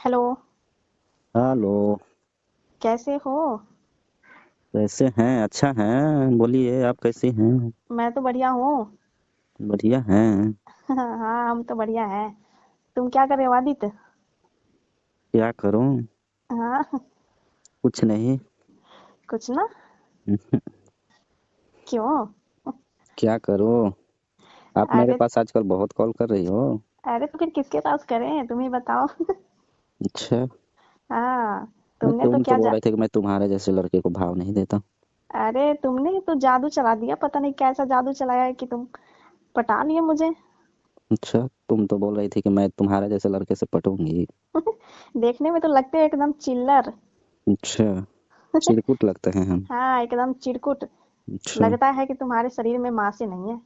Hello. Hello. कैसे हो? कैसे हैं? अच्छा हैं, बोलिए आप कैसी हैं? मैं तो बढ़िया हूँ। बढ़िया हैं। हाँ, हम तो बढ़िया हैं। तुम क्या कर रहे हो आदित्य? क्या करूं? हाँ। कुछ नहीं। कुछ ना। क्यों? क्या करूं? आप मेरे अरे। पास आजकल बहुत कॉल कर रही हो। अरे तो फिर किसके पास करें, तुम ही बताओ। अच्छा। हाँ। नहीं, तुमने तो तुम तो क्या बोल रहे थे कि मैं तुम्हारे जैसे लड़के को भाव नहीं देता। अरे तुमने तो जादू चला दिया, पता नहीं कैसा जादू चलाया है कि तुम पटा लिए मुझे। अच्छा, तुम तो बोल रही थी कि मैं तुम्हारे जैसे लड़के से पटूंगी। देखने में तो लगते हो एकदम चिल्लर। अच्छा। चिरकुट लगते हैं हम। हाँ, एकदम चिरकुट। अच्छा। लगता है कि तुम्हारे शरीर में मांस ही नहीं है।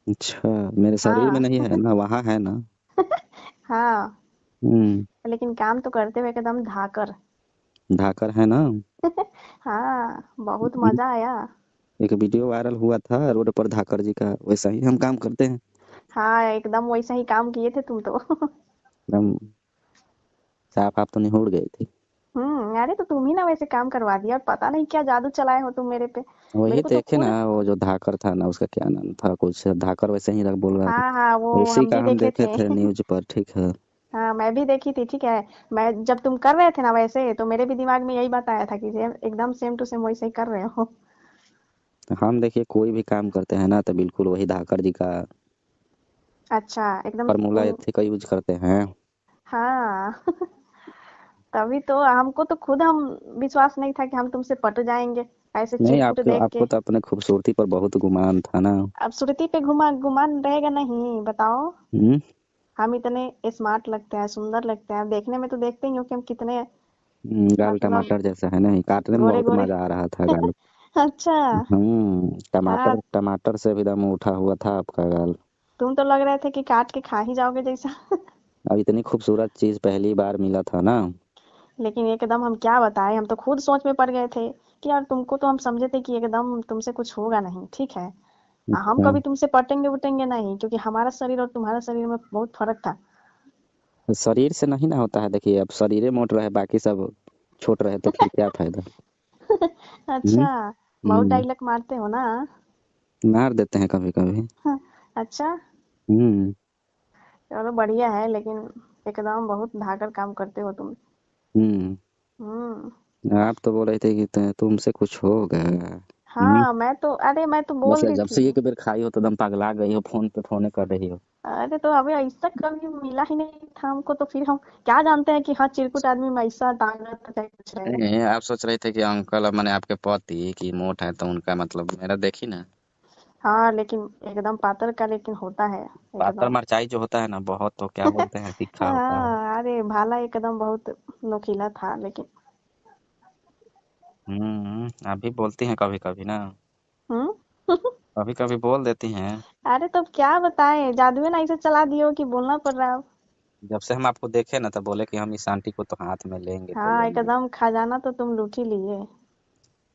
अच्छा, मेरे शरीर में हाँ। नहीं है ना, वहाँ है ना। हाँ। हम्म। लेकिन काम तो करते हो एकदम धाकर। धाकर है ना। हाँ, बहुत हम्म, मजा आया। एक वीडियो वायरल हुआ था रोड पर धाकर जी का, वैसा ही हम काम करते हैं। हाँ, एकदम वैसा ही काम किए थे तुम तो। एकदम साफ आप तो निहुर गई थी। अरे तो तुम ही ना वैसे काम करवा दिया, और पता नहीं क्या जादू चलाए हो तुम मेरे पे। वही मेरे को तो देखे ना, खुद। वो जो धाकर था ना, उसका क्या नाम था, कुछ धाकर वैसे ही बोल रहा था। हाँ हाँ, वो उसी हम का भी हम देखे देखे थे। थे न्यूज पर, ठीक है। हाँ, मैं भी देखी थी, ठीक है। मैं जब तुम कर रहे थे ना वैसे, तो मेरे भी दिमाग में यही बात आया था कि एकदम सेम टू सेम वैसे ही कर रहे हो। तो हम देखिए कोई भी काम करते हैं ना, तो बिल्कुल वही धाकर जी का अच्छा, एकदम फॉर्मूला इसी का यूज करते हैं। हाँ। तभी तो हमको तो खुद हम विश्वास नहीं था कि हम तुमसे पट जाएंगे, ऐसे नहीं, चिरकुट आपके देख आपको के। तो अपने खूबसूरती पर बहुत गुमान था ना। अब सुरती पे घुमा गुमान रहेगा नहीं, बताओ। हम्म। हम इतने स्मार्ट लगते हैं, सुंदर लगते हैं, देखने में तो देखते ही हो कि हम कितने गाल मतलब टमाटर जैसा है, नहीं काटने में गोरे बहुत गोरे। मजा आ रहा था गाल। अच्छा। हाँ। टमाटर टमाटर से भी दम उठा हुआ था आपका गाल। तुम तो लग रहे थे कि काट के खा ही जाओगे जैसा। अब इतनी खूबसूरत चीज पहली बार मिला था ना। लेकिन एकदम हम क्या बताएं, हम तो खुद सोच में पड़ गए थे कि यार तुमको तो हम समझे थे कि एकदम तुमसे कुछ होगा नहीं, ठीक है। हम अच्छा। कभी तुमसे पटेंगे उटेंगे नहीं, क्योंकि हमारा शरीर और तुम्हारा शरीर में बहुत फर्क था। शरीर से नहीं ना होता है, देखिए अब शरीर मोट रहे बाकी सब छोट रहे तो फिर क्या फायदा। हम्म। अच्छा। बहुत हम्म। डायलॉग मारते हो ना। मार देते हैं कभी कभी। अच्छा। हम्म। चलो बढ़िया है, लेकिन एकदम बहुत धाकर काम करते हो तुम। हम्म। हम्म। आप तो बोल रहे थे कि तुमसे कुछ होगा। हम्म। हाँ, मैं तो बोल वैसे दी जब थी। से एक बेर खाई हो तो दम पगला गई हो, फोन पे फोने कर रही हो। अरे तो हमें ऐसा कभी मिला ही नहीं था हमको, तो फिर हम क्या जानते हैं कि हाँ चिरकुट आदमी में ऐसा ताकत है, कुछ है। नहीं, आप सोच रहे थे कि अंकल मैंने आपके पति की मोट है तो उनका मतलब मेरा देखी ना। हाँ, लेकिन एकदम पातर का लेकिन होता है। पातर एकदम। मरचाई जो होता है ना, बहुत तो क्या बोलते हैं, तीखा होता है। हाँ, अरे भाला एकदम बहुत नोकीला था लेकिन। आप भी बोलती हैं कभी कभी ना। हम्म। कभी कभी बोल देती हैं। अरे तो क्या बताएं, जादू ना ऐसे चला दियो कि बोलना पड़ रहा है अब। जब से हम आपको देखे ना, तब बोले कि हम इस आंटी को तो हाथ में लेंगे तो हाँ, लेंगे। एकदम खजाना तो तुम लूट ही लिए।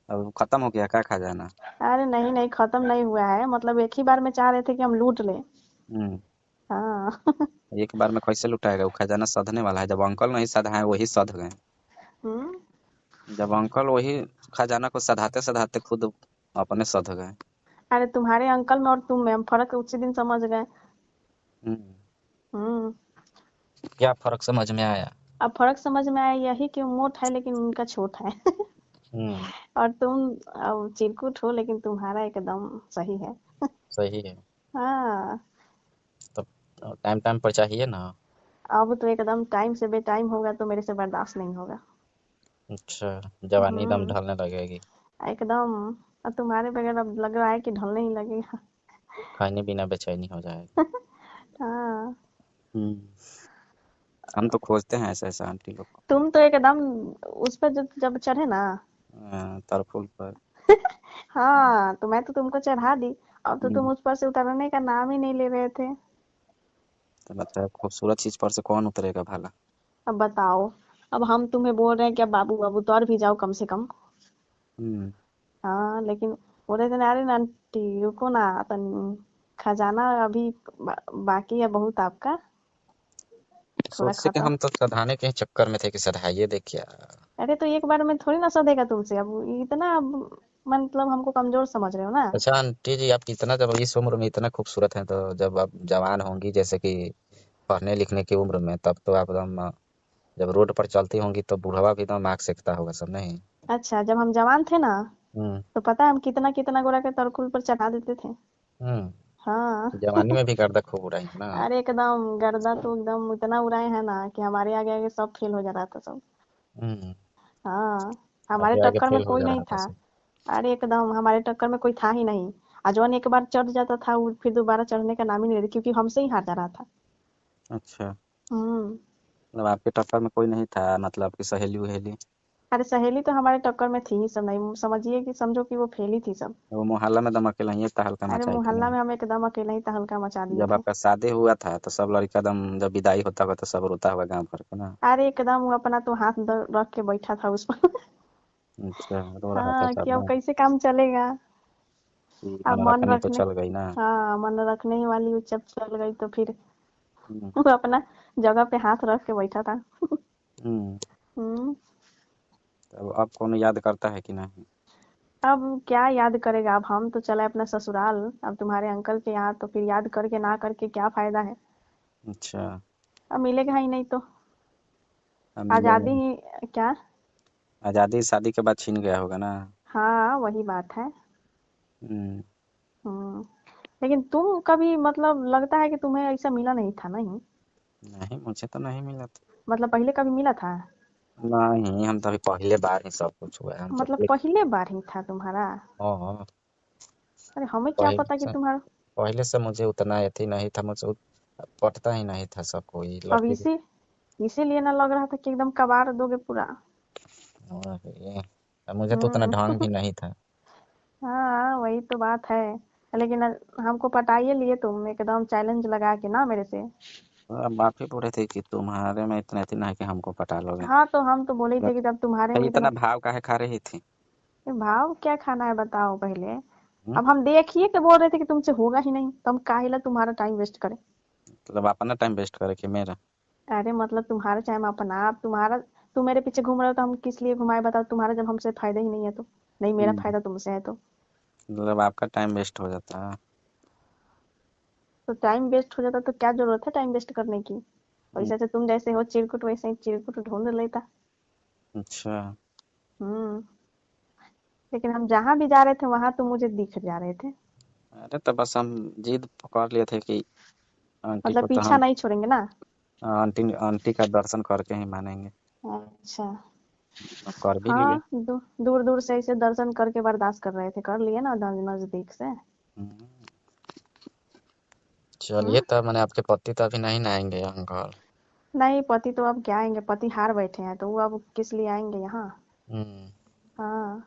अब वो खत्म हो गया क्या खजाना? अरे नहीं नहीं, खत्म नहीं हुआ है, मतलब एक ही बार में चाह रहे थे कि हम लूट लें। हम्म। हाँ। एक बार में कैसे लुटाएगा? वो खजाना सधने वाला है, जब अंकल नहीं सधाए वही सध गए। हम्म। जब अंकल वही खजाना को सधाते सधाते खुद अपने सध गए। अरे तुम्हारे अंकल में और तुम में हम फर्क उसी दिन समझ गए। हम्म। हम्म। क्या फर्क समझ में आया? अब फर्क समझ में आया यही कि वो मोट है लेकिन उनका छोट है। हम्म। और तुम अब चिरकुट हो लेकिन तुम्हारा एकदम सही है। सही है। हाँ। तब टाइम टाइम पर चाहिए ना। अब तो एकदम टाइम से बेटाइम होगा तो मेरे से बर्दाश्त नहीं होगा। अच्छा। जवानी दम हम्म। ढलने लगेगी। एकदम। अब तुम्हारे बगैर अब लग रहा है कि ढलने ही लगेगा। खाने बिना बेचैनी हो जाएगी। हाँ। हम्म। हम तो खोजते हैं ऐसे ऐसे आंटी लोग को। तुम तो एकदम उस पर जब जब चढ़े ना। तरफुल पर। हाँ, तो मैं तो तुमको चढ़ा दी। अब तो तुम हम्म। उस पर से उतरने का नाम ही नहीं ले रहे थे। तो मतलब खूबसूरत चीज पर से कौन उतरेगा भला? अब बताओ। अब हम तुम्हें बोल रहे हैं कि अब बाबू बाबू तो और भी जाओ कम से कम। हम्म। हाँ, लेकिन बोल रहे थे ना, अरे ना आंटी रुको ना खजाना अभी बाकी है बहुत आपका। थोड़ा सोच से कि खाता। हम तो सधाने के ही चक्कर में थे कि सधाइए दे क्या। अरे तो एक बार में थोड़ी ना सधेगा तुमसे, अब इतना अब मतलब हमको कमजोर समझ रहे हो ना। अच्छा आंटी जी, आप इतना जब इस उम्र में इतना खूबसूरत हैं, तो जब आप जवान होंगी, जैसे कि पढ़ने लिखने की उम्र में, तब तो आप एकदम जब रोड पर चलती होंगी तो बुढ़वा भी एकदम आँख सेकता होगा सब, नहीं? अच्छा, जब हम जवान थे ना, हम्म। तो पता है हम कितना कितना गोरा के तरकुल पर चढ़ा देते थे। हाँ। जवानी में भी गर्दा खूब उड़ाई है ना। अरे एकदम गर्दा तो एकदम इतना उड़ाए हैं ना कि हमारे आगे आगे सब फेल हो जा रहा था सब। हम्म। हाँ, हमारे आगे आगे टक्कर में फेल हो कोई जा नहीं रहा था था। सब। अरे एकदम हमारे टक्कर में कोई था ही नहीं। जौन एक बार चढ़ जाता था वो फिर दोबारा चढ़ने का नाम ही नहीं लेता, क्योंकि हमसे ही हार जा रहा था। अच्छा, हम्म। मतलब आपके टक्कर में कोई नहीं था, मतलब आपकी सहेली उहेली? अरे सहेली तो हमारे टक्कर में थी ही सब, नहीं समझिए कि समझो कि वो फेल ही थी सब। वो मोहल्ला में दम अकेला ही तहलका अरे मचाई थी मोहल्ला ना? में हम एकदम अकेले ही तहलका मचा दिए जब थे। आपका शादी हुआ था तो सब लड़का दम, जब विदाई होता हुआ तो सब रोता हुआ गाँव भर के ना? अरे एकदम वो अपना तो हाथ रख के बैठा था उस पर। अच्छा, रो रहा था हाँ, कि सब अब ना? कैसे काम चलेगा। कि अब मन मनरखनी तो रखने, चल गई ना? हाँ मन रखने ही वाली वो जब चल गई तो फिर हम्म। वो अपना जगह पे हाथ रख के बैठा था। हम्म। हम्म। तब अब कौन याद करता है कि नहीं? अब क्या याद करेगा, अब हम तो चले अपना ससुराल। अब तुम्हारे अंकल के यहाँ तो फिर याद करके ना करके क्या फायदा है। अच्छा। अब मिलेगा ही नहीं तो। अब मिलेगा आजादी नहीं। ही क्या। आज़ादी शादी के बाद छीन गया होगा ना? हाँ वही बात है। हम्म। हम्म। लेकिन तुम कभी मतलब लगता है कि तुम्हें ऐसा मिला नहीं था, नहीं? नहीं, मुझे तो नहीं मिला था। मतलब पहले कभी मिला था? नहीं, हम तो अभी पहले बार ही सब कुछ हुआ है हम तो मतलब पहले बार ही था तुम्हारा? हाँ। अरे हमें क्या पहले पता कि से तुम्हारा। पहले से मुझे उतना अथी नहीं था, मुझे पटता ही नहीं था सब कोई अब लड़की। इसीलिए ना लग रहा था कि एकदम कबाड़ दोगे पूरा। अरे, अब मुझे तो उतना हम्म। ढंग भी नहीं था। हाँ वही तो बात है। लेकिन हमको पटाइए लिए तुम एकदम चैलेंज लगा के ना मेरे से। अब आप ही बोले थे कि तुम्हारे में इतना इतना है कि हमको पटा लोगे। हाँ तो हम तो बोले ही थे कि जब तुम्हारे भाई में इतना। इतना भाव काहे खा रही थी? भाव क्या खाना है बताओ पहले। हम्म? अब हम देखिए के बोल रहे थे कि तुमसे होगा ही नहीं, तो हम काहे तुम्हारा टाइम वेस्ट करें। मतलब अपना टाइम वेस्ट करे कि मेरा? अरे मतलब तुम्हारा टाइम अपना, आप तुम्हारा, तुम मेरे पीछे घूम रहे हो तो हम किस लिए घुमाए बताओ, तुम्हारा जब हमसे फायदा ही नहीं है तो। नहीं मेरा हम्म, फायदा तुमसे है तो। मतलब आपका टाइम वेस्ट हो जाता है। तो टाइम वेस्ट हो जाता तो क्या जरूरत है टाइम वेस्ट करने की। हम्म। वैसे से तुम जैसे हो चिरकुट, वैसे ही चिरकुट ढूंढ लेता। अच्छा। हम्म। लेकिन हम जहाँ भी जा रहे थे वहां तुम मुझे दिख जा रहे थे। अरे तो बस हम जिद पकड़ लिए थे कि आंटी मतलब को तो पीछा हम नहीं छोड़ेंगे ना। आंटी आंटी का दर्शन करके ही मानेंगे। अच्छा। अब कर भी लिए। हाँ दूर दूर से ऐसे दर्शन करके बर्दाश्त कर रहे थे, कर लिए ना नजदीक से। हम्म, चलिए, हम्म। तब मैंने आपके पति तो अभी नहीं ना आएंगे अंकल? नहीं पति तो अब क्या आएंगे, पति हार बैठे हैं तो वो अब किस लिए आएंगे यहाँ। हम्म। हाँ।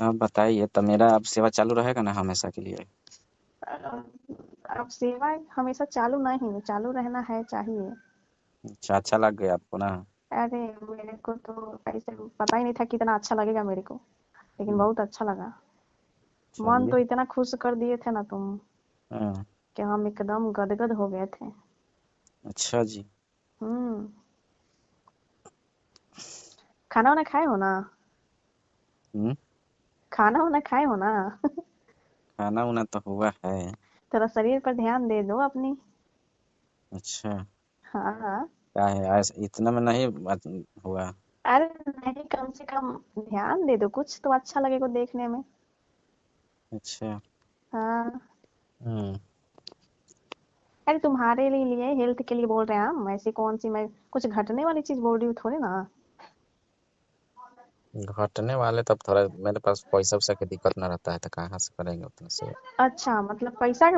अब बताइए, तो मेरा अब सेवा चालू रहेगा ना हमेशा के लिए? अब सेवा हमेशा चालू नहीं, चालू रहना है चाहिए। अच्छा, अच्छा लग गया आपको ना? अरे मेरे को तो ऐसे पता ही नहीं था कितना अच्छा लगेगा मेरे को, लेकिन हम्म, बहुत अच्छा लगा। मन चलिए। तो इतना खुश कर दिए थे ना तुम हाँ। कि हम एकदम गदगद हो गए थे। अच्छा जी। हम्म। खाना वाना खाए हो ना? हम्म। खाना वाना खाए हो ना? खाना उना तो हुआ है। थोड़ा शरीर पर ध्यान दे दो अपनी। अच्छा। हाँ हाँ। क्या है ऐसा इतना में नहीं हुआ? अरे नहीं, कम से कम ध्यान दे दो, कुछ तो अच्छा लगेगा देखने में। अच्छा। हाँ। हम्म। अरे तुम्हारे लिए हेल्थ के लिए बोल रहे हैं हम, ऐसी कौन सी मैं कुछ घटने वाली चीज बोल रही हूँ थोड़ी ना। घटने वाले तब थोड़ा मेरे पास पैसा वैसा की दिक्कत ना रहता है तो कहाँ से करेंगे उतना से? अच्छा मतलब पैसा